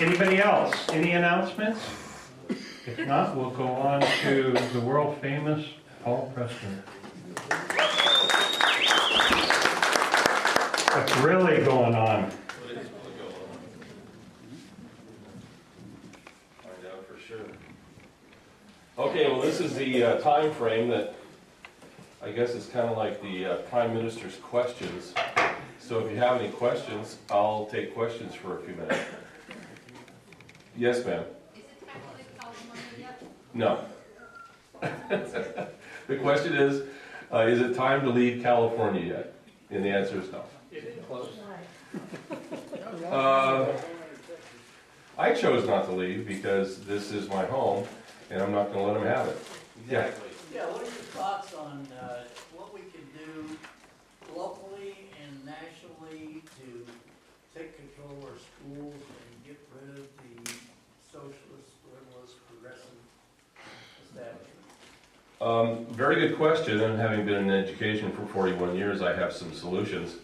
Anybody else? Any announcements? If not, we'll go on to the world famous Paul Preston. What's really going on? Find out for sure. Okay, well, this is the time frame that I guess it's kind of like the Prime Minister's questions. So if you have any questions, I'll take questions for a few minutes. Yes, ma'am. Is it time to leave California yet? No. The question is it time to leave California yet? And the answer is no. I chose not to leave because this is my home, and I'm not going to let them have it. Exactly. Yeah, what are your thoughts on what we can do locally and nationally to take control of our schools and get rid of the socialist, liberalist, progressive establishment? Very good question, and having been in education for 41 years, I have some solutions.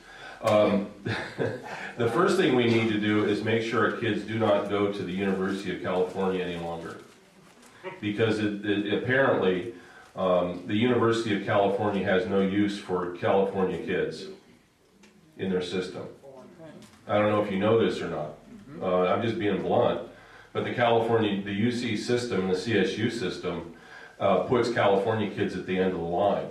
The first thing we need to do is make sure our kids do not go to the University of California any longer. Because apparently, the University of California has no use for California kids in their system. I don't know if you know this or not. I'm just being blunt. But the UC system, the CSU system, puts California kids at the end of the line.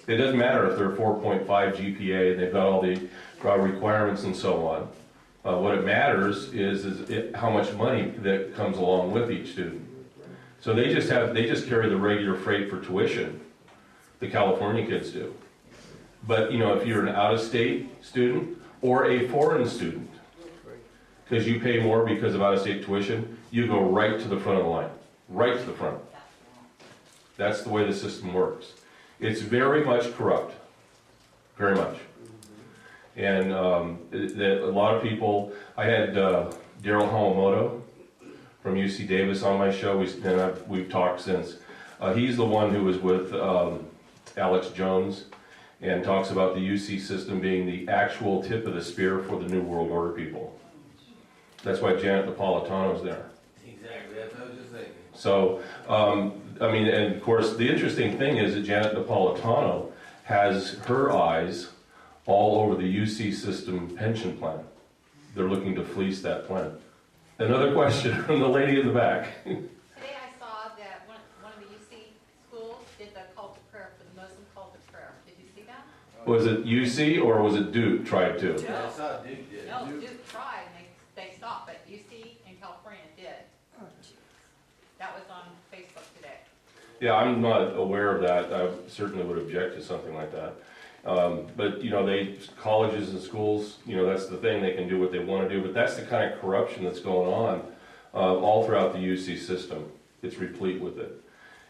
It doesn't matter if they're 4.5 GPA, they've got all the requirements and so on. What it matters is how much money that comes along with each student. So they just carry the regular freight for tuition. The California kids do. But if you're an out-of-state student or a foreign student, because you pay more because of out-of-state tuition, you go right to the front of the line, right to the front. That's the way the system works. It's very much corrupt, very much. And a lot of people, I had Daryl Hawamoto from UC Davis on my show, we've talked since. He's the one who was with Alex Jones and talks about the UC system being the actual tip of the spear for the New World Order people. That's why Janet Napolitano's there. Exactly, that's what I was just thinking. So, and of course, the interesting thing is that Janet Napolitano has her eyes all over the UC system pension plan. They're looking to fleece that plan. Another question from the lady in the back. Today I saw that one of the UC schools did the call to prayer for the Muslim call to prayer. Did you see that? Was it UC or was it Duke tried to? Yeah, I saw Duke did. No, Duke tried and they stopped, but UC and California did. That was on Facebook today. Yeah, I'm not aware of that. I certainly would object to something like that. But colleges and schools, that's the thing, they can do what they want to do, but that's the kind of corruption that's going on all throughout the UC system. It's replete with it.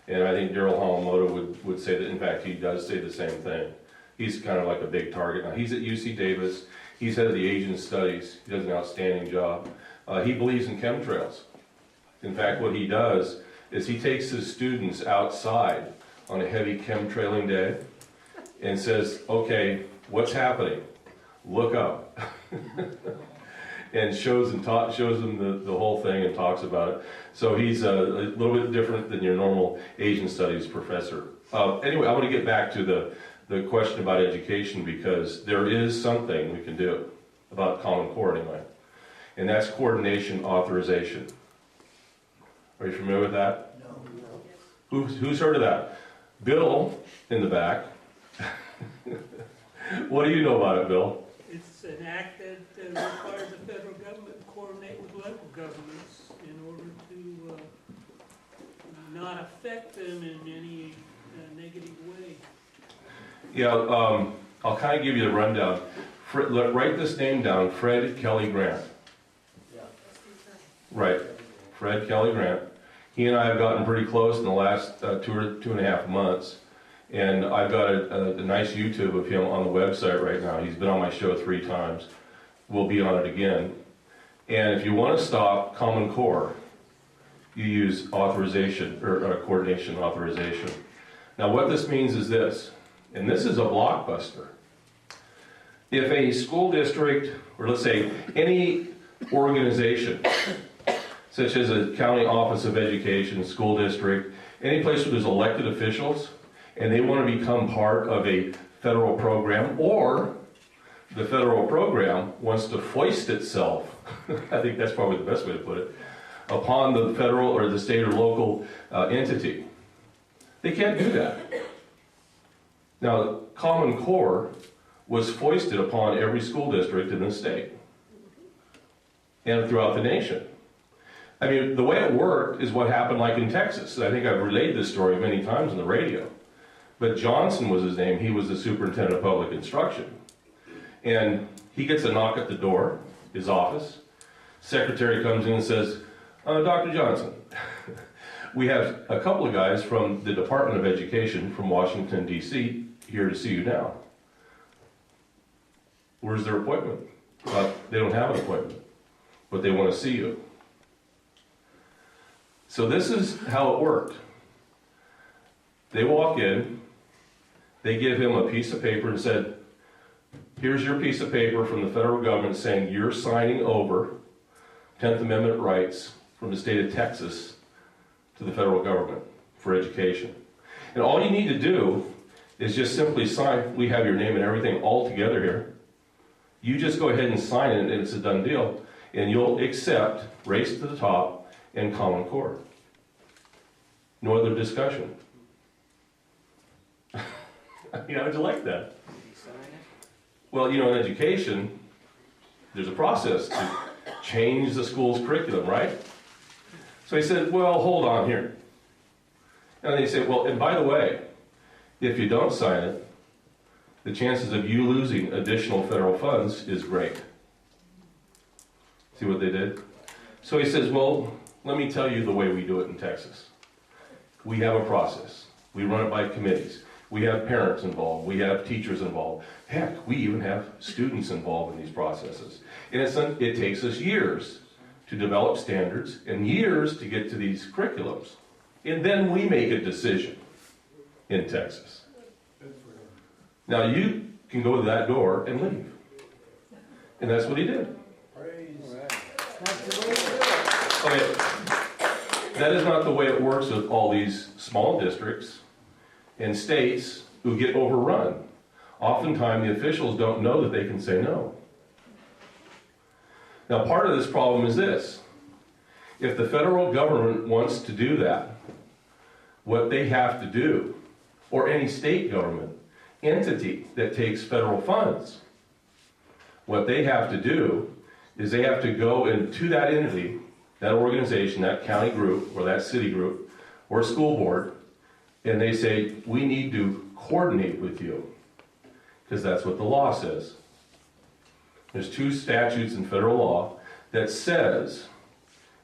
And I think Daryl Hawamoto would say that, in fact, he does say the same thing. He's kind of like a big target now. He's at UC Davis, he's head of the Asian Studies, he does an outstanding job. He believes in chemtrails. In fact, what he does is he takes his students outside on a heavy chemtrailing day and says, okay, what's happening? Look up. And shows them the whole thing and talks about it. So he's a little bit different than your normal Asian studies professor. Anyway, I want to get back to the question about education, because there is something we can do about Common Core anyway. And that's coordination authorization. Are you familiar with that? No. Who's heard of that? Bill in the back. What do you know about it, Bill? It's an act that requires the federal government to coordinate with local governments in order to not affect them in any negative way. Yeah, I'll kind of give you the rundown. Write this name down, Fred Kelly Grant. Yeah. Right, Fred Kelly Grant. He and I have gotten pretty close in the last 2.5 months. And I've got a nice YouTube of him on the website right now. He's been on my show 3 times. We'll be on it again. And if you want to stop Common Core, you use authorization, or coordination authorization. Now what this means is this, and this is a blockbuster. If a school district, or let's say any organization, such as a county office of education, school district, any place where there's elected officials, and they want to become part of a federal program, or the federal program wants to foist itself, I think that's probably the best way to put it, upon the federal or the state or local entity. They can't do that. Now, Common Core was foisted upon every school district in the state and throughout the nation. I mean, the way it worked is what happened like in Texas. I think I've relayed this story many times on the radio. But Johnson was his name. He was the superintendent of public instruction. And he gets a knock at the door, his office. Secretary comes in and says, Dr. Johnson, we have a couple of guys from the Department of Education from Washington, D.C. here to see you now. Where's their appointment? They don't have an appointment, but they want to see you. So this is how it worked. They walk in, they give him a piece of paper and said, here's your piece of paper from the federal government saying you're signing over 10th Amendment rights from the state of Texas to the federal government for education. And all you need to do is just simply sign. We have your name and everything all together here. You just go ahead and sign it and it's a done deal. And you'll accept Race to the Top and Common Core. No other discussion. You know, how'd you like that? Well, you know, in education, there's a process to change the school's curriculum, right? So he said, well, hold on here. And they say, well, and by the way, if you don't sign it, the chances of you losing additional federal funds is great. See what they did? So he says, well, let me tell you the way we do it in Texas. We have a process. We run it by committees. We have parents involved. We have teachers involved. Heck, we even have students involved in these processes. And it takes us years to develop standards and years to get to these curriculums. And then we make a decision in Texas. Now you can go to that door and leave. And that's what he did. Okay. That is not the way it works with all these small districts and states who get overrun. Oftentimes the officials don't know that they can say no. Now part of this problem is this. If the federal government wants to do that, what they have to do, or any state government entity that takes federal funds, what they have to do is they have to go into that entity, that organization, that county group, or that city group, or school board, and they say, we need to coordinate with you, because that's what the law says. There's 2 statutes in federal law that says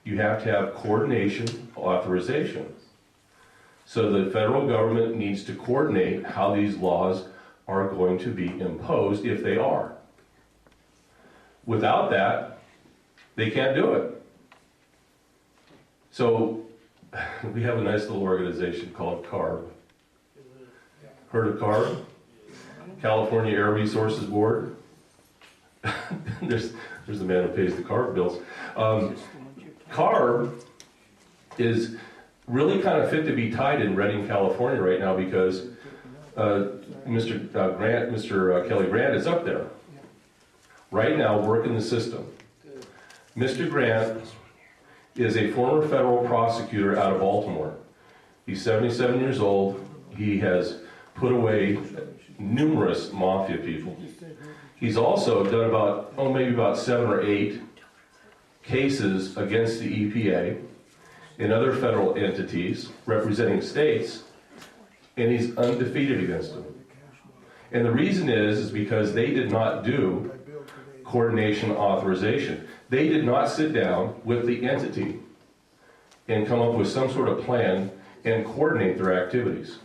you have to have coordination authorization. So the federal government needs to coordinate how these laws are going to be imposed, if they are. Without that, they can't do it. So we have a nice little organization called CARB. Heard of CARB? California Air Resources Board. there's the man who pays the CARB bills. CARB is really kind of fit to be tied in Redding, California right now, because Mr. Kelly Grant is up there right now working the system. Mr. Grant is a former federal prosecutor out of Baltimore. He's 77 years old. He has put away numerous mafia people. He's also done maybe about 7 or 8 cases against the EPA and other federal entities representing states, and he's undefeated against them. And the reason is because they did not do coordination authorization. They did not sit down with the entity and come up with some sort of plan and coordinate their activities.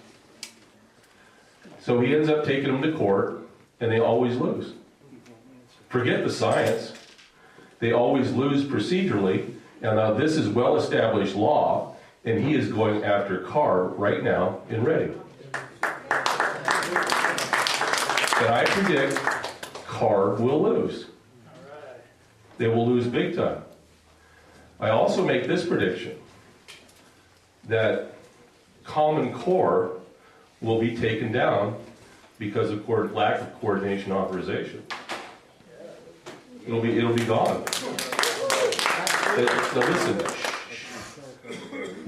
So he ends up taking them to court, and they always lose. Forget the science. They always lose procedurally, and now this is well-established law, and he is going after CARB right now in Redding. And I predict CARB will lose. they will lose big time. I also make this prediction, that Common Core will be taken down because of lack of coordination authorization. It'll be gone. Now listen,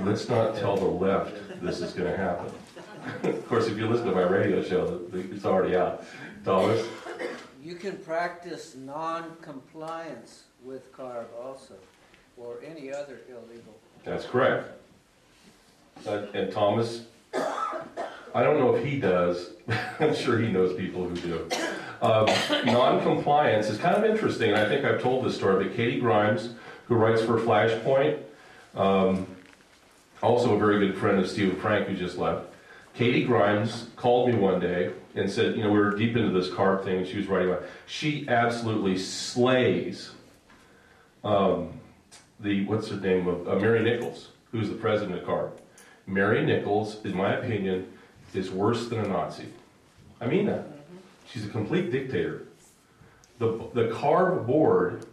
let's not tell the left this is going to happen. Of course, if you listen to my radio show, it's already out. Thomas? You can practice non-compliance with CARB also, or any other illegal. That's correct. And Thomas, I don't know if he does. I'm sure he knows people who do. Non-compliance is kind of interesting, and I think I've told this story, but Katie Grimes, who writes for Flashpoint, also a very good friend of Stephen Frank, who just left. Katie Grimes called me one day and said, we were deep into this CARB thing, and she was writing about it. She absolutely slays what's her name, Mary Nichols, who's the president of CARB. Mary Nichols, in my opinion, is worse than a Nazi. I mean that. She's a complete dictator. The CARB board,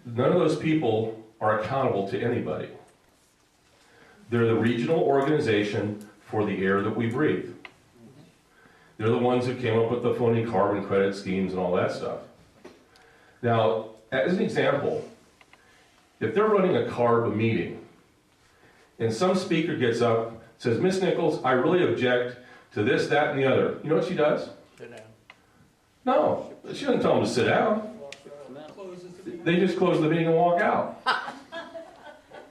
none of those people are accountable to anybody. They're the regional organization for the air that we breathe. They're the ones who came up with the phony carbon credit schemes and all that stuff. Now, as an example, if they're running a CARB meeting, and some speaker gets up and says, Miss Nichols, I really object to this, that, and the other. You know what she does? Sit down. No, she doesn't tell them to sit down. Closes the meeting. They just close the meeting and walk out.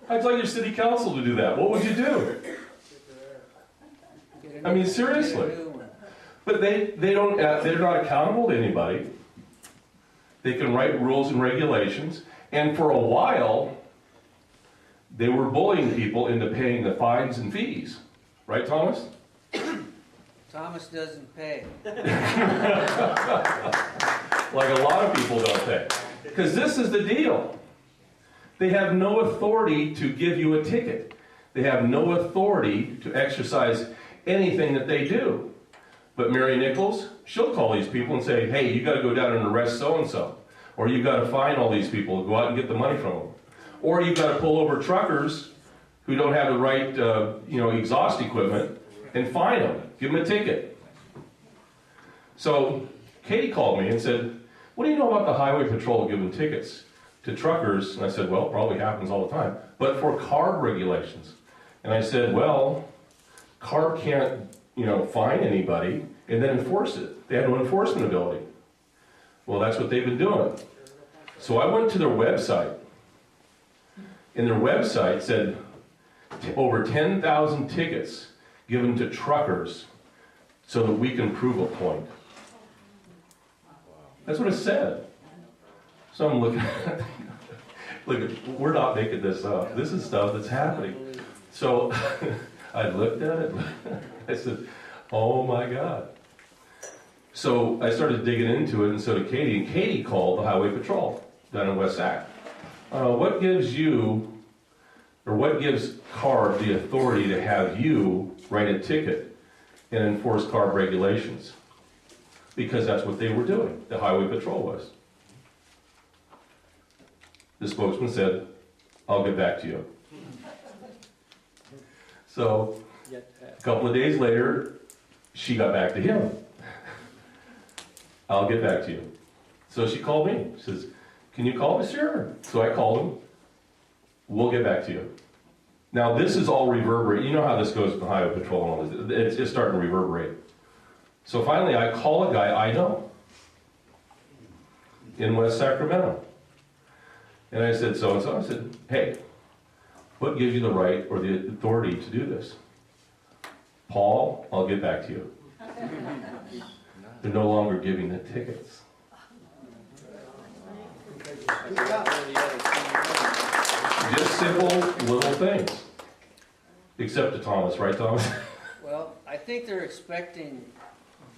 I'd like your city council to do that. What would you do? I mean, seriously. But they're not accountable to anybody. They can write rules and regulations. And for a while, they were bullying people into paying the fines and fees. Right, Thomas? Thomas doesn't pay. Like a lot of people don't pay. Because this is the deal. They have no authority to give you a ticket. They have no authority to exercise anything that they do. But Mary Nichols, she'll call these people and say, hey, you got to go down and arrest so-and-so. Or you've got to fine all these people, go out and get the money from them. Or you've got to pull over truckers who don't have the right exhaust equipment and fine them, give them a ticket. So Katie called me and said, what do you know about the Highway Patrol giving tickets to truckers? And I said, well, it probably happens all the time. But for CARB regulations. And I said, well, CARB can't, fine anybody and then enforce it. They have no enforcement ability. Well, that's what they've been doing. So I went to their website, and their website said over 10,000 tickets given to truckers so that we can prove a point. That's what it said. So I'm looking at look, we're not making this up. This is stuff that's happening. So I looked at it. I said, oh my God. So I started digging into it, and so did Katie. And Katie called the Highway Patrol down in West Sac. What gives CARB the authority to have you write a ticket and enforce CARB regulations? Because that's what they were doing. The Highway Patrol was. The spokesman said, I'll get back to you. So a couple of days later, she got back to him. I'll get back to you. So she called me. She says, can you call me? Sure. So I called him. We'll get back to you. Now this is all reverberate. You know how this goes with the Highway Patrol and all this. It's starting to reverberate. So finally I call a guy I know in West Sacramento. And I said, so-and-so. I said, hey, what gives you the right or the authority to do this? Paul, I'll get back to you. They're no longer giving the tickets. Just simple little things. Except to Thomas, right, Thomas? Well, I think they're expecting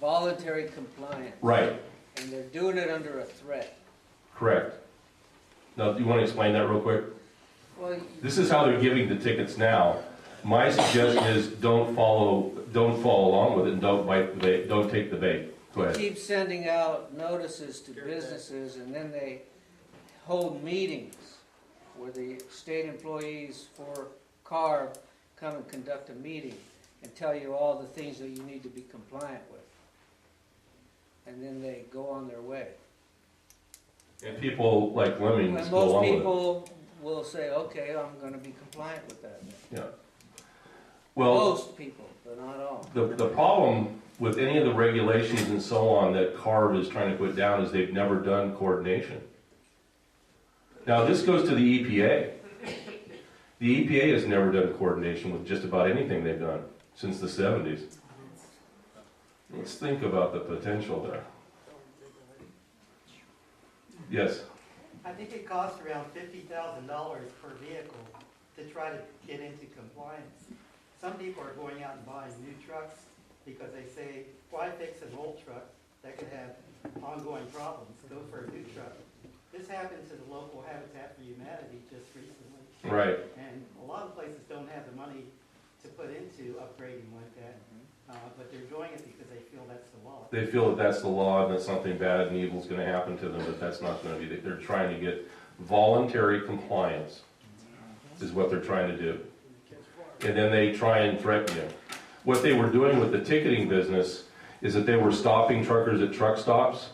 voluntary compliance. Right. And they're doing it under a threat. Correct. Now, do you want to explain that real quick? Well, This is how they're giving the tickets now. My suggestion is don't follow along with it and don't bite the bait, don't take the bait. Go ahead. keep sending out notices to businesses, and then they hold meetings where the state employees for CARB come and conduct a meeting and tell you all the things that you need to be compliant with. And then they go on their way. And people like lemmings And go most along with it. people will say, okay, I'm gonna be compliant with that. Yeah. Well, Most people, but not all. the problem with any of the regulations and so on that CARB is trying to put down is they've never done coordination. Now, this goes to the EPA. The EPA has never done coordination with just about anything they've done since the 70s. Let's think about the potential there. Yes? I think it costs around $50,000 per vehicle to try to get into compliance. Some people are going out and buying new trucks because they say, why fix an old truck that could have ongoing problems? Go for a new truck. This happened to the local Habitat for Humanity just recently. Right. And a lot of places don't have the money to put into upgrading like that. But they're doing it because they feel that's the law. They feel that that's the law and that something bad and evil is going to happen to them, but that's not going to be. They're trying to get voluntary compliance is what they're trying to do. And then they try and threaten you. What they were doing with the ticketing business is that they were stopping truckers at truck stops,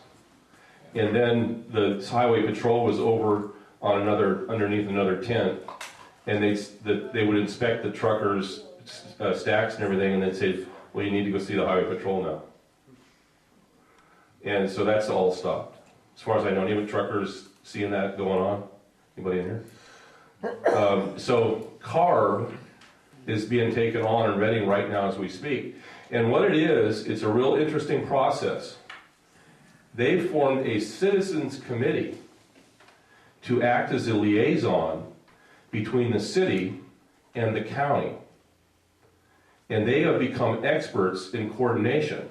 and then the highway patrol was over on underneath another tent, and they would inspect the truckers' stacks and everything, and they'd say, well, you need to go see the highway patrol now. And so that's all stopped. As far as I know, any truckers seeing that going on? Anybody in here? So CARB is being taken on in Reading right now as we speak. And what it is, it's a real interesting process. They formed a citizens committee to act as a liaison between the city and the county. And they have become experts in coordination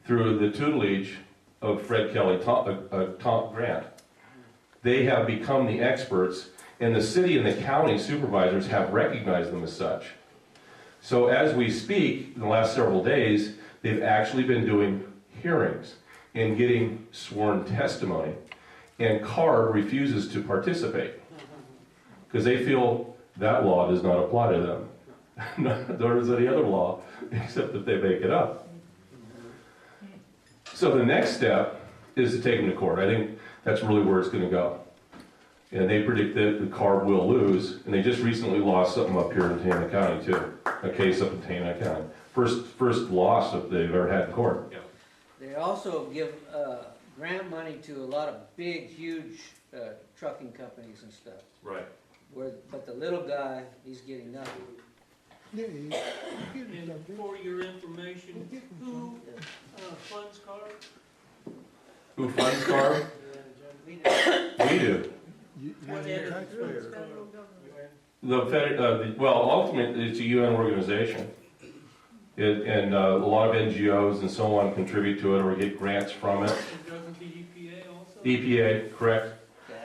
through the tutelage of Fred Kelly, Tom Grant. They have become the experts, and the city and the county supervisors have recognized them as such. So as we speak, in the last several days, they've actually been doing hearings and getting sworn testimony, and CARB refuses to participate because they feel that law does not apply to them. Nor does any other law, except that they make it up. So the next step is to take them to court. I think that's really where it's going to go. And they predict that the CARB will lose, and they just recently lost something up here in Tanana County too, a case up in Tanana County. First loss that they've ever had in court. Yeah. They also give grant money to a lot of big, huge trucking companies and stuff. Right. But the little guy, he's getting nothing. And for your information, who funds CARB? Who funds CARB? We do. What entity? Well, ultimately, it's a UN organization. And a lot of NGOs and so on contribute to it or get grants from it. And doesn't the EPA also? EPA, correct.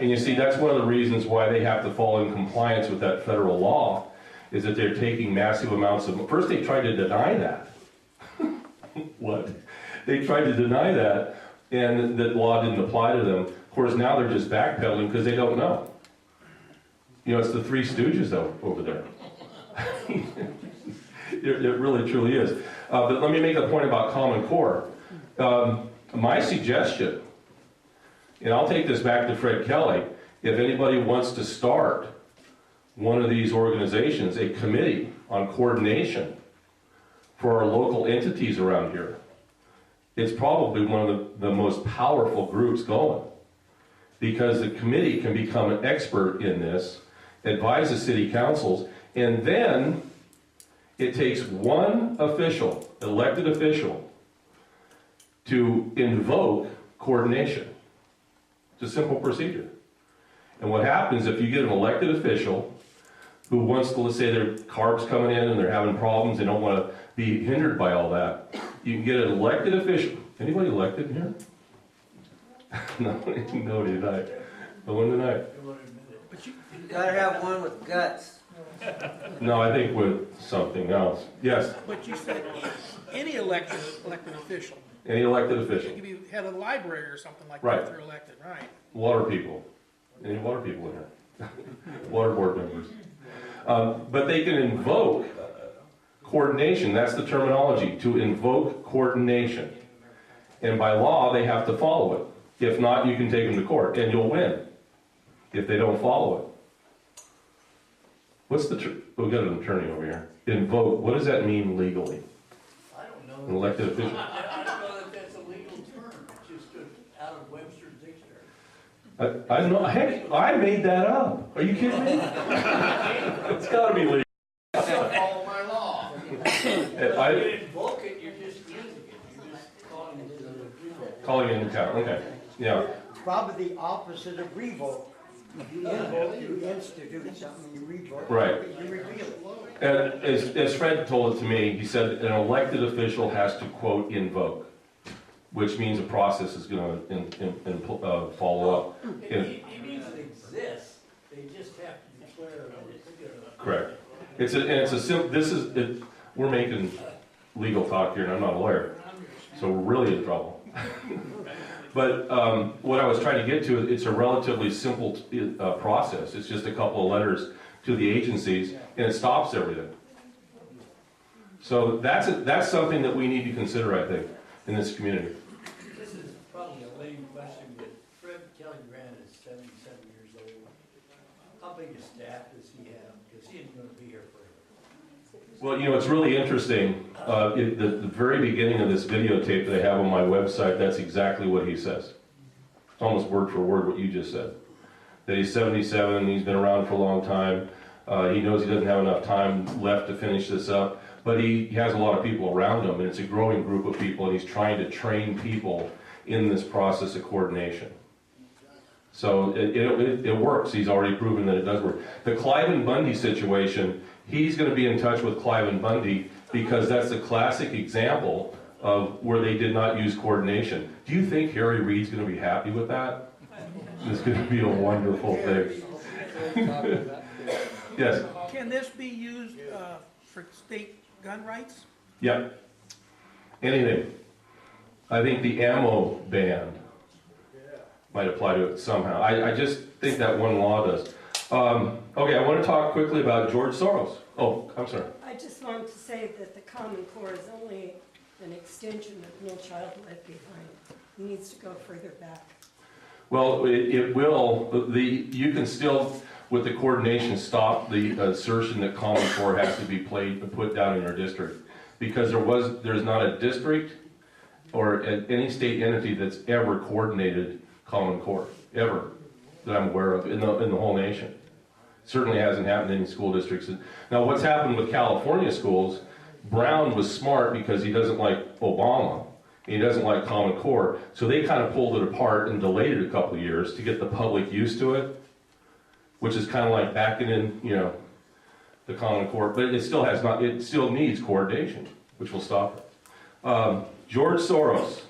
And you see, that's one of the reasons why they have to fall in compliance with that federal law, is that they're taking massive amounts of, first they tried to deny that. What? They tried to deny that, and that law didn't apply to them. Of course, now they're just backpedaling because they don't know. You know, it's the Three Stooges over there. It really, truly is. But let me make a point about Common Core. My suggestion, and I'll take this back to Fred Kelly, if anybody wants to start one of these organizations, a committee on coordination for our local entities around here, it's probably one of the most powerful groups going, because the committee can become an expert in this, advise the city councils, and then it takes one official, elected official, to invoke coordination. It's a simple procedure. And what happens if you get an elected official who wants to, let's say their CARB's coming in and they're having problems, they don't want to be hindered by all that, you can get an elected official. Anybody elected in here? Nobody tonight. No one tonight. You gotta have one with guts. No, I think with something else. Yes, But you said any elected official. any elected You official. could be head of the library or something like Right. that if they're elected, right? Water people. Any water people in here? Water board members. But they can invoke coordination. That's the terminology, to invoke coordination. And by law, they have to follow it. If not, you can take them to court, and you'll win if they don't follow it. What's the we've got an attorney over here. Invoke, what does that mean legally? I don't know. An elected official. I don't know that that's a legal term, it's just out of Webster's dictionary. I don't know. Hey, I made that up. Are you kidding me? It's gotta be legal. Follow my law. If I- you invoke it, you're just using it, you're just calling it a Calling it into account, okay. Yeah. Probably the opposite of revoke. You invoke, you institute something, you revoke. Right. You repeal it. And as Fred told it to me, he said an elected official has to, quote, invoke, which means a process is going to follow up. It means it exists, they just have to declare that it's good. Correct. We're making legal talk here, and I'm not a lawyer, so we're really in trouble. But what I was trying to get to, it's a relatively simple process. It's just a couple of letters to the agencies, and it stops everything. So that's something that we need to consider, I think, in this community. This is probably a lame question, but Fred Kelly Grant is 77 years old. How big a staff does he have? Because he isn't gonna be here forever. Well, it's really interesting. The very beginning of this videotape that I have on my website, that's exactly what he says. It's almost word for word what you just said. That he's 77, he's been around for a long time. He knows he doesn't have enough time left to finish this up, but he has a lot of people around him, and it's a growing group of people, and he's trying to train people in this process of coordination. So it works. He's already proven that it does work. The Cliven Bundy situation, he's going to be in touch with Cliven Bundy because that's a classic example of where they did not use coordination. Do you think Harry Reid's going to be happy with that? It's going to be a wonderful thing. Yes? Can this be used for state gun rights? Yep. Anything. I think the ammo ban might apply to it somehow. I just think that one law does. Okay, I want to talk quickly about George Soros. Oh, I'm sorry. I just wanted to say that the Common Core is only an extension of No Child Left Behind. It needs to go further back. Well, it will. You can still, with the coordination, stop the assertion that Common Core has to be put down in our district, because there's not a district or any state entity that's ever coordinated Common Core ever that I'm aware of in the whole nation. Certainly hasn't happened in any school districts. Now, what's happened with California schools? Brown was smart because he doesn't like Obama. He doesn't like Common Core, so they kind of pulled it apart and delayed it a couple of years to get the public used to it, which is kind of like backing in, the Common Core, but it still needs coordination, which will stop it. George Soros,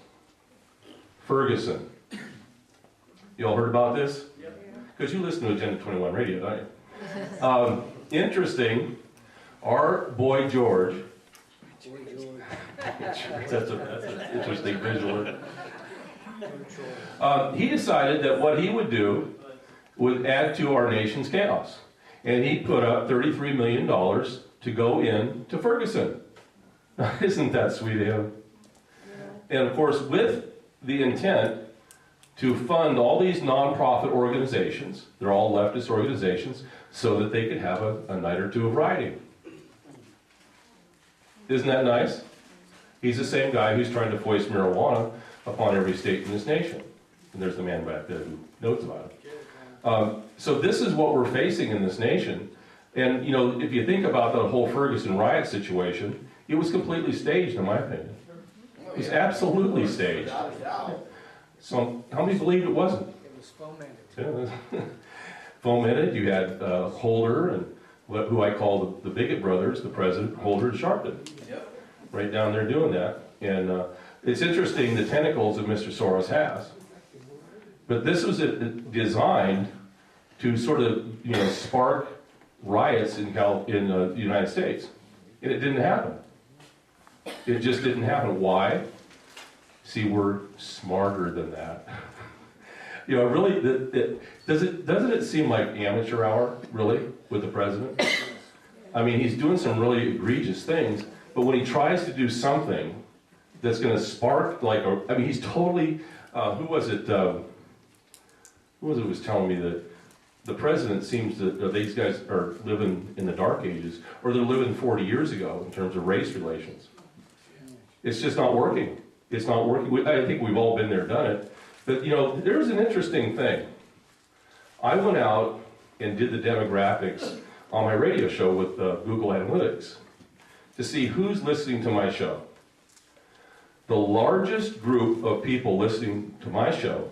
Ferguson. You all heard about this? Because you listen to Agenda 21 radio, don't you? Interesting, our boy George, that's an interesting visual. He decided that what he would do would add to our nation's chaos. And he put up $33 million to go in to Ferguson. Isn't that sweet of him? And of course, with the intent to fund all these nonprofit organizations, they're all leftist organizations, so that they could have a night or two of rioting. Isn't that nice? He's the same guy who's trying to foist marijuana upon every state in this nation. And there's the man back there who knows about it. So this is what we're facing in this nation. And, if you think about the whole Ferguson riot situation, it was completely staged, in my opinion. It was absolutely staged. So how many believed it wasn't? It was fomented. Yeah, it was fomented. You had Holder and who I call the bigot brothers, the president, Holder and Sharpton. Right down there doing that. And it's interesting the tentacles that Mr. Soros has. But this was designed to sort of, spark riots in the United States. And it didn't happen. It just didn't happen. Why? See, we're smarter than that. You know, really, doesn't it seem like amateur hour, really, with the president? I mean, he's doing some really egregious things, but when he tries to do something that's going to spark, like, I mean, he's totally, who was it was telling me that the president seems to, these guys are living in the dark ages, or they're living 40 years ago in terms of race relations. It's just not working. It's not working. I think we've all been there, done it. But, you know, there's an interesting thing. I went out and did the demographics on my radio show with Google Analytics to see who's listening to my show. The largest group of people listening to my show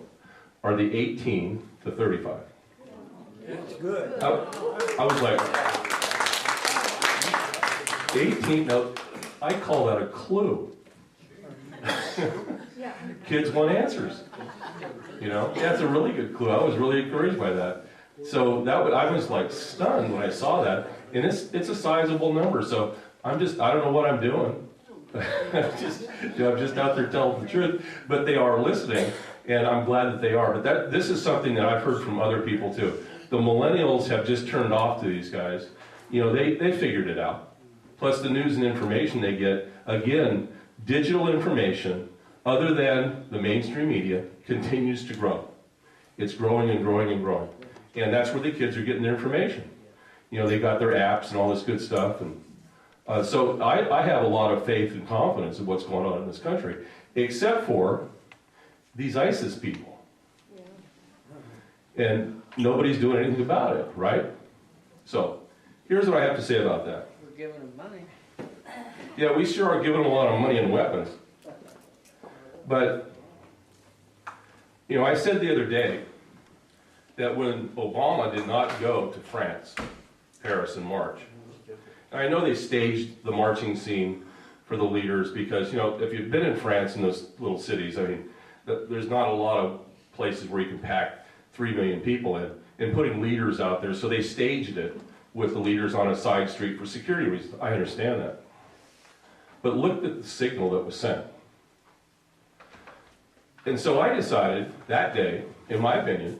are the 18 to 35. That's good. I was like, 18, now, I call that a clue. Kids want answers. You know, yeah, it's a really good clue. I was really encouraged by that. So I was like stunned when I saw that, and it's a sizable number. So I don't know what I'm doing. I'm just out there telling the truth. But they are listening, and I'm glad that they are. But this is something that I've heard from other people too. The millennials have just turned off to these guys. You know, they figured it out. Plus the news and information they get, again, digital information, other than the mainstream media, continues to grow. It's growing and growing and growing. And that's where the kids are getting their information. You know, they got their apps and all this good stuff. And so I have a lot of faith and confidence in what's going on in this country, except for these ISIS people. And nobody's doing anything about it, right? So here's what I have to say about that. We're giving them money. Yeah, we sure are giving them a lot of money and weapons. But, you know, I said the other day that when Obama did not go to France, Paris, in March, and I know they staged the marching scene for the leaders because, you know, if you've been in France in those little cities, I mean, there's not a lot of places where you can pack 3 million people in, and putting leaders out there, so they staged it with the leaders on a side street for security reasons. I understand that. But look at the signal that was sent. And so I decided that day, in my opinion,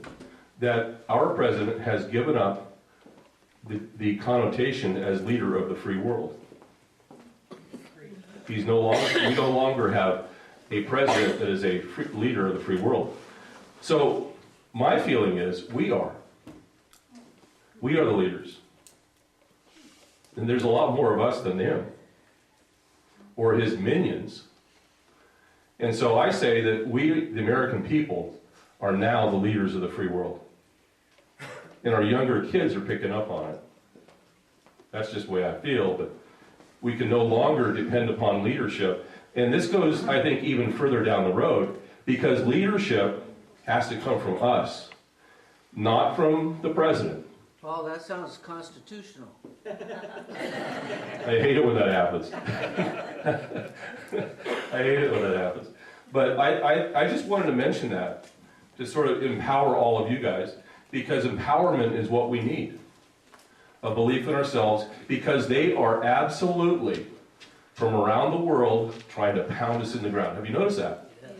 that our president has given up the connotation as leader of the free world. We no longer have a president that is a leader of the free world. So my feeling is we are the leaders. And there's a lot more of us than him or his minions. And so I say that we, the American people, are now the leaders of the free world. And our younger kids are picking up on it. That's just the way I feel, but we can no longer depend upon leadership. And this goes, I think, even further down the road, because leadership has to come from us, not from the president. Paul, that sounds constitutional. I hate it when that happens. I hate it when that happens. But I just wanted to mention that, to sort of empower all of you guys, because empowerment is what we need. A belief in ourselves, because they are absolutely, from around the world, trying to pound us in the ground. Have you noticed that? Yes.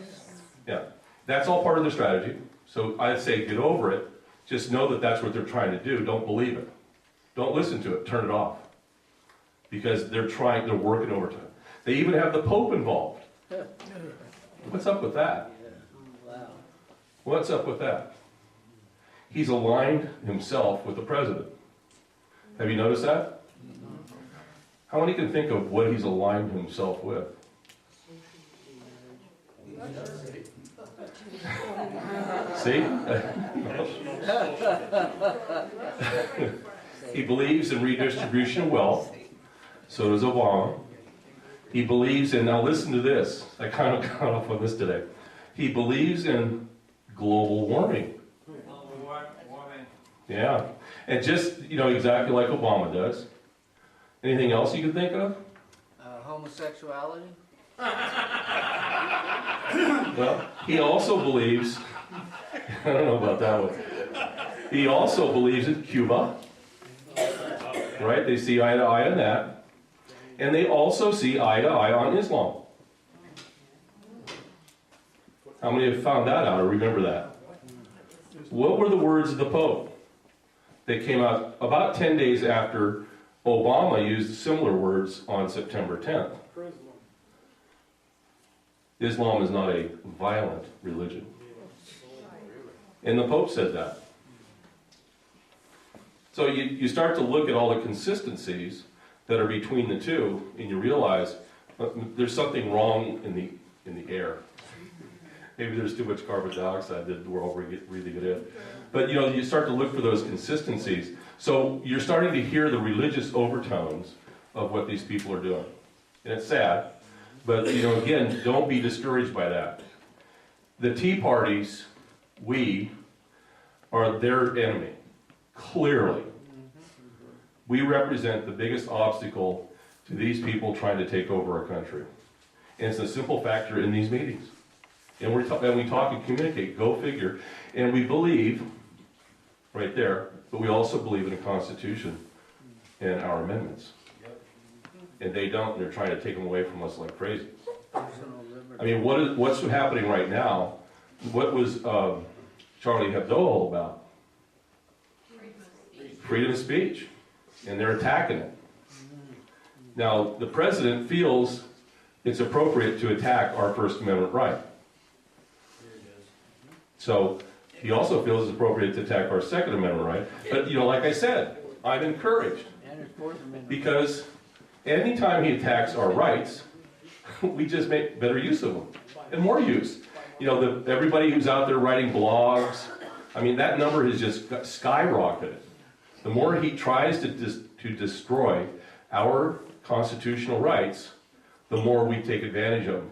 Yeah. That's all part of their strategy. So I'd say get over it. Just know that that's what they're trying to do. Don't believe it. Don't listen to it. Turn it off. Because they're working overtime. They even have the Pope involved. What's up with that? Wow. What's up with that? He's aligned himself with the president. Have you noticed that? How many can think of what he's aligned himself with? See? He believes in redistribution of wealth. So does Obama. He believes in, now listen to this. I kind of got off on this today. He believes in global warming. Yeah. And just, you know, exactly like Obama does. Anything else you can think of? Homosexuality? Well, he also believes, I don't know about that one. He also believes in Cuba. Right? They see eye to eye on that. And they also see eye to eye on Islam. How many have found that out or remember that? What were the words of the Pope? They came out about 10 days after Obama used similar words on September 10th. Islam is not a violent religion. And the Pope said that. So you start to look at all the consistencies that are between the two, and you realize there's something wrong in the air. Maybe there's too much carbon dioxide that we're all breathing it in. But you start to look for those consistencies. So you're starting to hear the religious overtones of what these people are doing. And it's sad. But, again, don't be discouraged by that. The Tea Parties, we are their enemy, clearly. We represent the biggest obstacle to these people trying to take over our country. And it's a simple factor in these meetings. And we talk and communicate, go figure. And we believe, right there, but we also believe in the Constitution and our amendments. And they don't, and they're trying to take them away from us like crazy. I mean, what's happening right now? What was Charlie Hebdo all about? Freedom of speech. And they're attacking it. Now, the president feels it's appropriate to attack our First Amendment right. So, he also feels it's appropriate to attack our Second Amendment right. But, like I said, I'm encouraged. Because anytime he attacks our rights, we just make better use of them. And more use. Everybody who's out there writing blogs, I mean, that number has just skyrocketed. The more he tries to destroy our constitutional rights, the more we take advantage of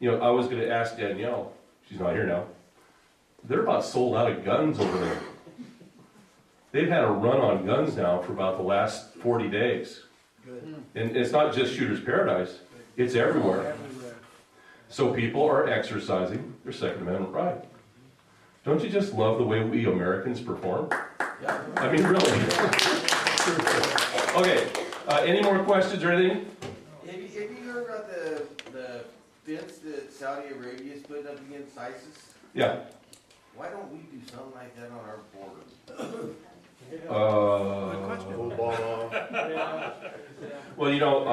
them. I was going to ask Danielle, she's not here now, they're about sold out of guns over there. They've had a run on guns now for about the last 40 days. And it's not just Shooter's Paradise, it's everywhere. So people are exercising their Second Amendment right. Don't you just love the way we Americans perform? I mean, really. Okay, any more questions or anything? Have you heard about the fence that Saudi Arabia is putting up against ISIS? Yeah. Why don't we do something like that on our border? Well,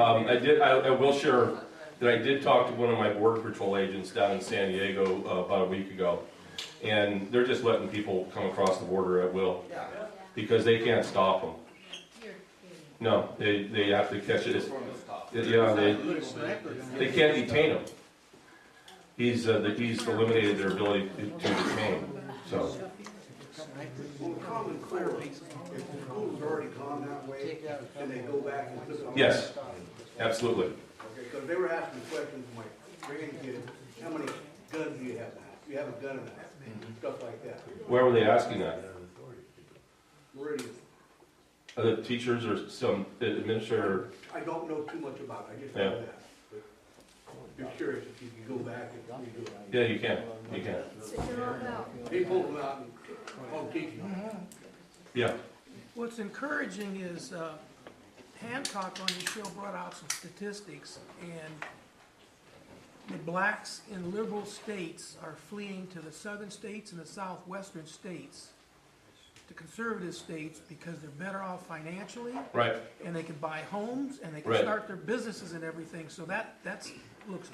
I will share that I did talk to one of my Border Patrol agents down in San Diego about a week ago. And they're just letting people come across the border at will. Because they can't stop them. No, they have to catch it. Yeah, they can't detain them. He's eliminated their ability to detain. So. Well, common core, if the school's already gone that way, can they go back and put it on? Yes, absolutely. Okay, because they were asking questions like, bringing kids, how many guns do you have now? Do you have a gun in the house? Stuff like that. Where were they asking that? Where is it? The teachers or some administrator? I don't know too much about it, I just know that. But just curious if you can go back and redo it. Yeah, you can. You can. They pulled them out and called teaching. Yeah. What's encouraging is Hancock on his show brought out some statistics, and the blacks in liberal states are fleeing to the southern states and the southwestern states, to conservative states, because they're better off financially. Right. And they can buy homes, and they can start their businesses and everything. So that's looking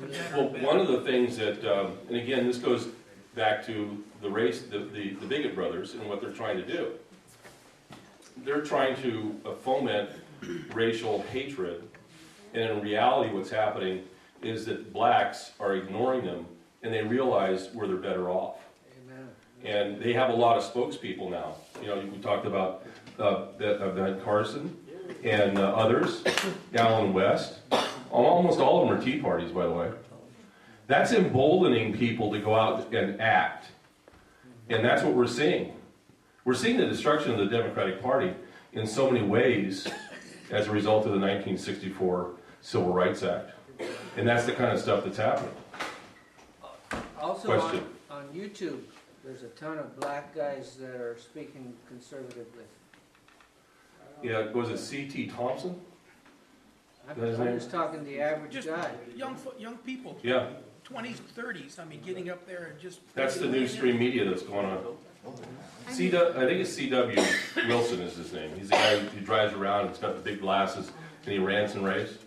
better. Well, one of the things that, and again, this goes back to the race, the bigot brothers and what they're trying to do. They're trying to foment racial hatred, and in reality what's happening is that blacks are ignoring them, and they realize where they're better off. Amen. And they have a lot of spokespeople now. We talked about Ben Carson and others, Allen West. Almost all of them are Tea Parties, by the way. That's emboldening people to go out and act. And that's what we're seeing. We're seeing the destruction of the Democratic Party in so many ways as a result of the 1964 Civil Rights Act. And that's the kind of stuff that's happening. Also on YouTube, there's a ton of black guys that are speaking conservatively. Yeah, was it C.T. Thompson? I'm just talking the average just guy. young people. Yeah. 20s, 30s. I mean, getting up there and just. That's the new stream media that's going on. I think it's C.W. Wilson is his name. He's the guy who drives around, he's got the big glasses, and he rants and raves.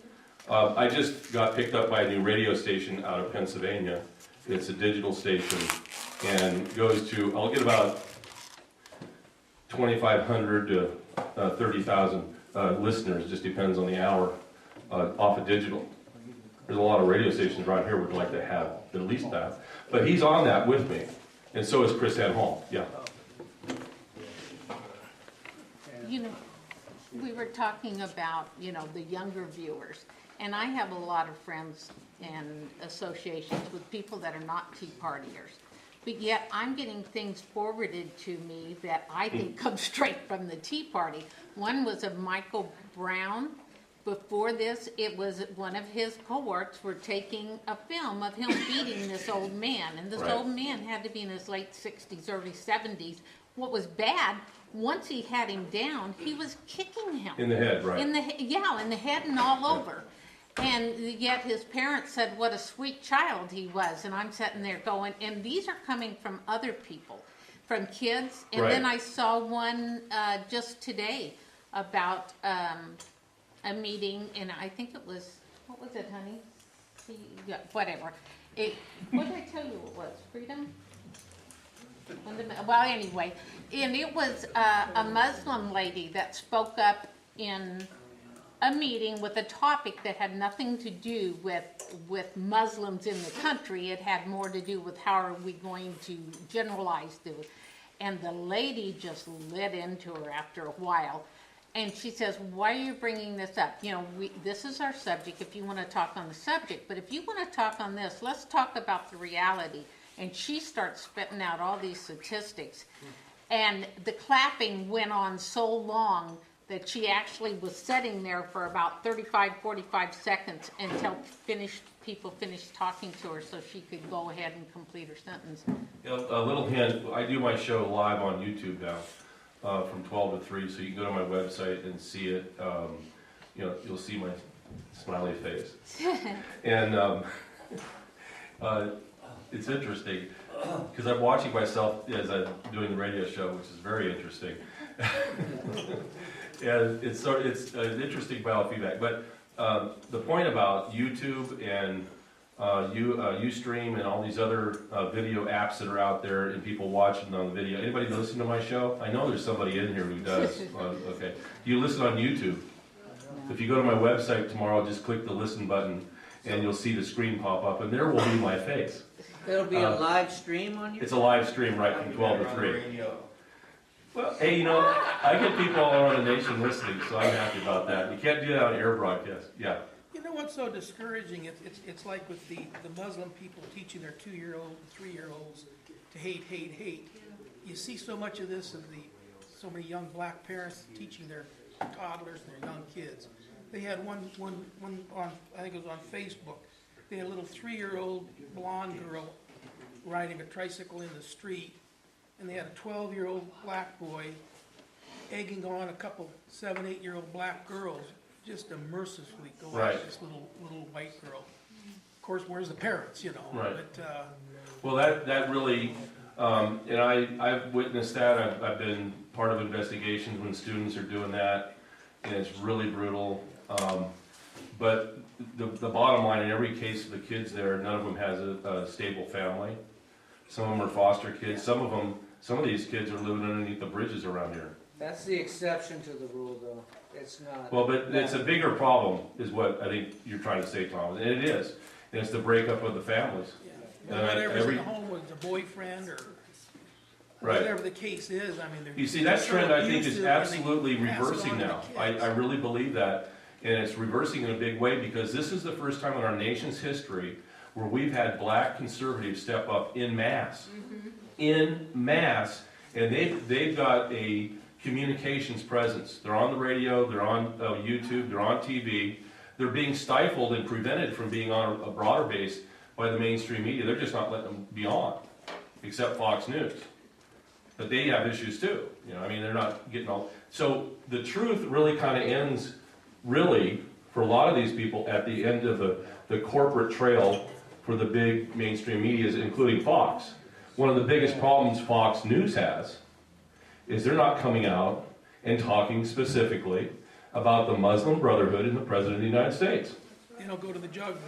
I just got picked up by a new radio station out of Pennsylvania. It's a digital station, and goes to, I'll get about 2,500 to 30,000 listeners, just depends on the hour, off of digital. There's a lot of radio stations around here would like to have at least that. But he's on that with me, and so is Chris Hall. Yeah. You know, we were talking about, you know, the younger viewers, and I have a lot of friends and associations with people that are not Tea Partiers. But yet I'm getting things forwarded to me that I think come straight from the Tea Party. One was of Michael Brown. Before this, it was one of his cohorts were taking a film of him beating this old man. And this old man had to be in his late 60s, early 70s. What was bad, once he had him down, he was kicking him. In the head, right. In the head and all over. And yet his parents said what a sweet child he was. And I'm sitting there going, and these are coming from other people, from kids. And then I saw one just today about a meeting, and I think it was, what was it, honey? Whatever. What did I tell you it was? Freedom? Well, anyway, and it was a Muslim lady that spoke up in a meeting with a topic that had nothing to do with Muslims in the country. It had more to do with how are we going to generalize this. And the lady just lit into her after a while. And she says, why are you bringing this up? You know, this is our subject if you want to talk on the subject. But if you want to talk on this, let's talk about the reality. And she starts spitting out all these statistics. And the clapping went on so long that she actually was sitting there for about 35, 45 seconds until people finished talking to her so she could go ahead and complete her sentence. You know, a little hint, I do my show live on YouTube now from 12 to 3, so you can go to my website and see it. You know, you'll see my smiley face. And it's interesting because I'm watching myself as I'm doing the radio show, which is very interesting. And it's an interesting biofeedback. But the point about YouTube and Ustream and all these other video apps that are out there and people watching on the video. Anybody listen to my show? I know there's somebody in here who does. Okay. You listen on YouTube. If you go to my website tomorrow, just click the listen button and you'll see the screen pop up and there will be my face. It'll be a live stream on your? It's a live stream right from 12 to 3. Well, hey, you know, I get people all around the nation listening, so I'm happy about that. You can't do that on air broadcast. Yeah. You know what's so discouraging? It's like with the Muslim people teaching their 2-year-old, 3-year-olds to hate, hate, hate. You see so much of this of so many young black parents teaching their toddlers and their young kids. They had one on, I think it was on Facebook. They had a little 3-year-old blonde girl riding a tricycle in the street, and they had a 12-year-old black boy egging on a couple 7, 8-year-old black girls just to mercilessly go at this little white girl. Of course, where's the parents, you know? Right. But, well, that really, and I've witnessed that. I've been part of investigations when students are doing that, and it's really brutal. But the bottom line, in every case of the kids there, none of them has a stable family. Some of them are foster kids. Some of these kids are living underneath the bridges around here. That's the exception to the rule, though. It's not. Well, but it's a bigger problem, is what I think you're trying to say, Tom. And it is. And it's the breakup of the families. yeah. Whatever's in the home with a boyfriend or whatever the case is, I mean, you see, that trend I think is absolutely reversing now. I really believe that. And it's reversing in a big way because this is the first time in our nation's history where we've had black conservatives step up in mass. In mass. And they've got a communications presence. They're on the radio, they're on YouTube, they're on TV. They're being stifled and prevented from being on a broader base by the mainstream media. They're just not letting them be on, except Fox News. But they have issues too. You know, I mean, they're not getting all. So the truth really kind of ends, really, for a lot of these people, at the end of the corporate trail for the big mainstream media, including Fox. one of the biggest problems Fox News has is they're not coming out and talking specifically about the Muslim Brotherhood and the President of the United States. They don't go to the jugular.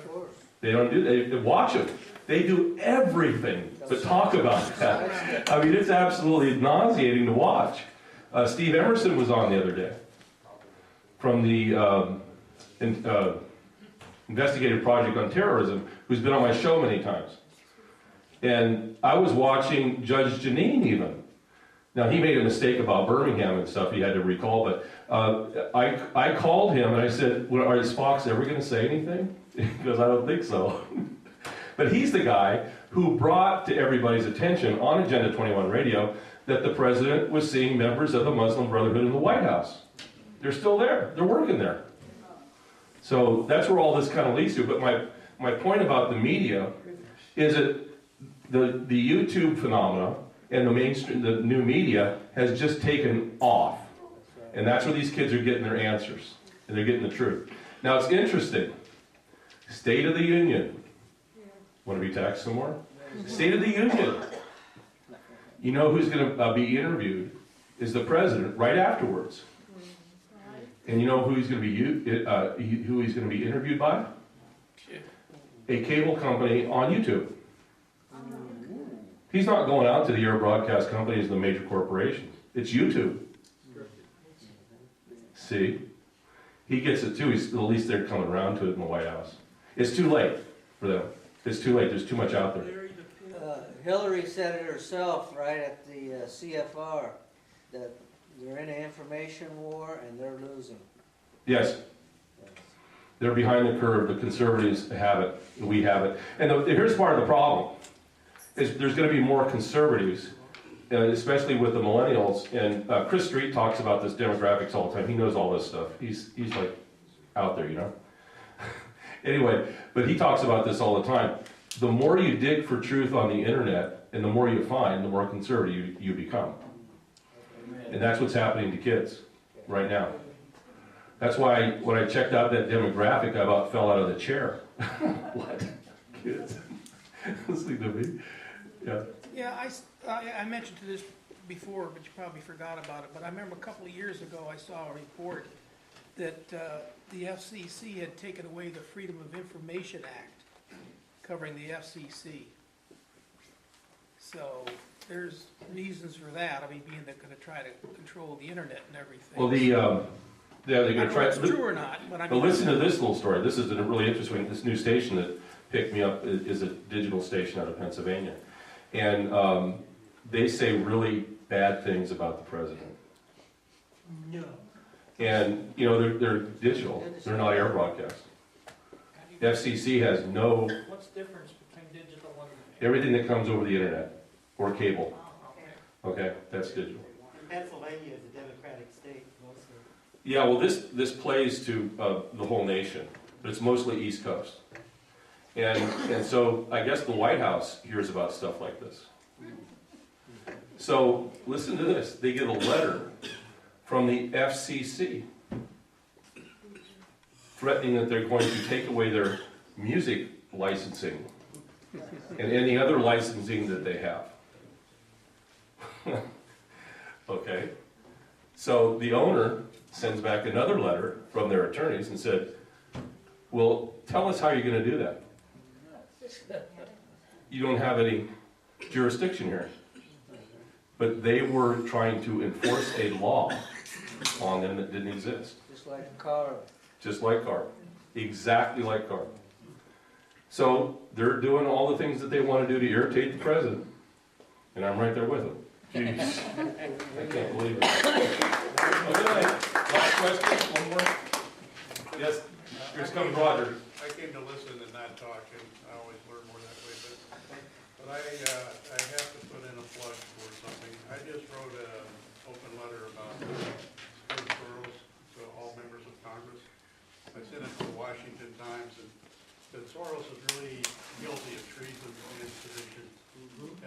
They don't do, they watch them. They do everything but talk about that. I mean, it's absolutely nauseating to watch. Steve Emerson was on the other day from the Investigative Project on Terrorism, who's been on my show many times. And I was watching Judge Janine even. Now, he made a mistake about Birmingham and stuff he had to recall, but I called him and I said, well, is Fox ever going to say anything? Because I don't think so. But he's the guy who brought to everybody's attention on Agenda 21 Radio that the president was seeing members of the Muslim Brotherhood in the White House. They're still there. They're working there. So that's where all this kind of leads to. But my point about the media is that the YouTube phenomena and the mainstream, the new media has just taken off. And that's where these kids are getting their answers. And they're getting the truth. Now it's interesting. State of the Union. Want to be taxed some more? State of the Union. You know who's going to be interviewed is the president right afterwards. And you know who he's going to be interviewed by? A cable company on YouTube. He's not going out to the air broadcast companies and the major corporations. It's YouTube. See? He gets it too. At least they're coming around to it in the White House. It's too late for them. It's too late. There's too much out there. Hillary said it herself right at the CFR that they're in an information war and they're losing. Yes. They're behind the curve. The conservatives have it. We have it. And here's part of the problem. Is there's going to be more conservatives, especially with the millennials. And Chris Street talks about this demographics all the time. He knows all this stuff. He's like out there, you know. Anyway, but he talks about this all the time. The more you dig for truth on the internet, and the more you find, the more conservative you become. And that's what's happening to kids right now. That's why when I checked out that demographic, I about fell out of the chair. What? Kids? Listening to me? Yeah. Yeah, I mentioned to this before, but you probably forgot about it. But I remember a couple of years ago, I saw a report that the FCC had taken away the Freedom of Information Act covering the FCC. So there's reasons for that. I mean, being they're going to try to control the internet and everything. Well, they're going to try. It's true or not? But I mean, listen to this little story. This is a really interesting. This new station that picked me up is a digital station out of Pennsylvania, and they say really bad things about the president. No. And you know they're digital. They're not air broadcast. The FCC has no. What's the difference between digital and? Everything that comes over the internet or cable. Okay, that's digital. Pennsylvania is a Democratic state mostly. Yeah, well, this plays to the whole nation, but it's mostly East Coast. And so I guess the White House hears about stuff like this. So listen to this. They get a letter from the FCC threatening that they're going to take away their music licensing and any other licensing that they have. Okay. So the owner sends back another letter from their attorneys and said, well, tell us how you're going to do that. You don't have any jurisdiction here. But they were trying to enforce a law on them that didn't exist. Just like Carl. Just like Carl. Exactly like Carl. So they're doing all the things that they want to do to irritate the president. And I'm right there with them. Jeez. I can't believe it. Okay, last question, one more. Yes, here's comes Roger. I came to listen and not talk, and I always learn more that way, but I have to put in a plug for something. I just wrote an open letter about Stuart Soros to all members of Congress. I sent it to the Washington Times, and that Soros is really guilty of treason and sedition.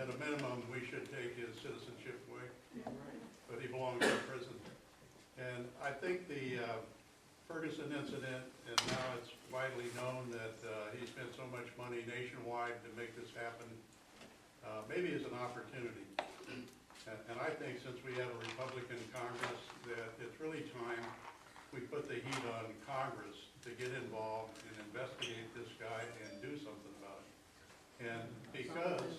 At a minimum, we should take his citizenship away, but he belongs in prison. And I think the Ferguson incident, and now it's widely known that he spent so much money nationwide to make this happen. maybe as an opportunity. And I think since we have a Republican Congress, that it's really time we put the heat on Congress to get involved and investigate this guy and do something about it. And because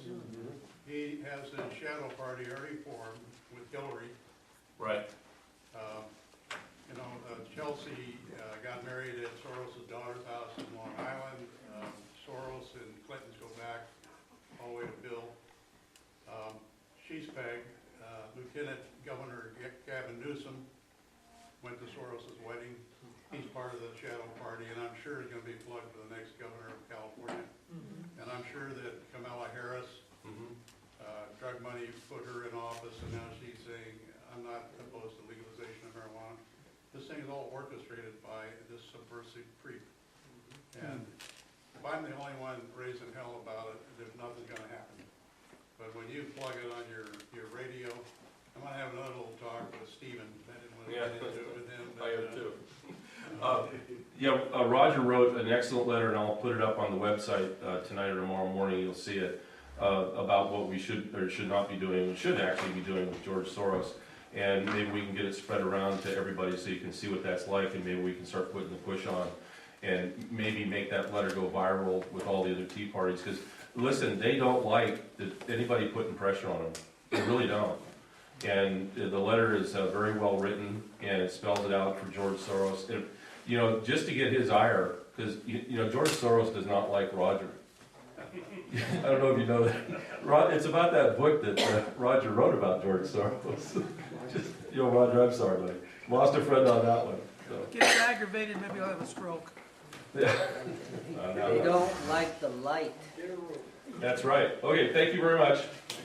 he has a shadow party already formed with Hillary. Right. Chelsea got married at Soros' daughter's house in Long Island. Soros and Clinton's go back all the way to Bill. She's pegged. Lieutenant Governor Gavin Newsom went to Soros' wedding. He's part of the shadow party, and I'm sure he's going to be plugged for the next governor of California. And I'm sure that Kamala Harris, drug money put her in office, and now she's saying, I'm not opposed to legalization of marijuana. This thing is all orchestrated by this subversive creep. And if I'm the only one raising hell about it, there's nothing going to happen. But when you plug it on your radio, I'm going to have another little talk with Stephen. I didn't want to get into it with him. But, I have too. Roger wrote an excellent letter, and I'll put it up on the website tonight or tomorrow morning. You'll see it about what we should or should not be doing. We should actually be doing with George Soros, and maybe we can get it spread around to everybody so you can see what that's like, and maybe we can start putting the push on, and maybe make that letter go viral with all the other Tea Parties. Because listen, they don't like anybody putting pressure on them. They really don't. And the letter is very well written, and it spells it out for George Soros. And, just to get his ire, because George Soros does not like Roger. I don't know if you know that. It's about that book that Roger wrote about George Soros. Roger, I'm sorry, buddy. Lost a friend on that one. So. Gets aggravated, maybe I'll have a stroke. They don't like the light. That's right. Okay, thank you very much.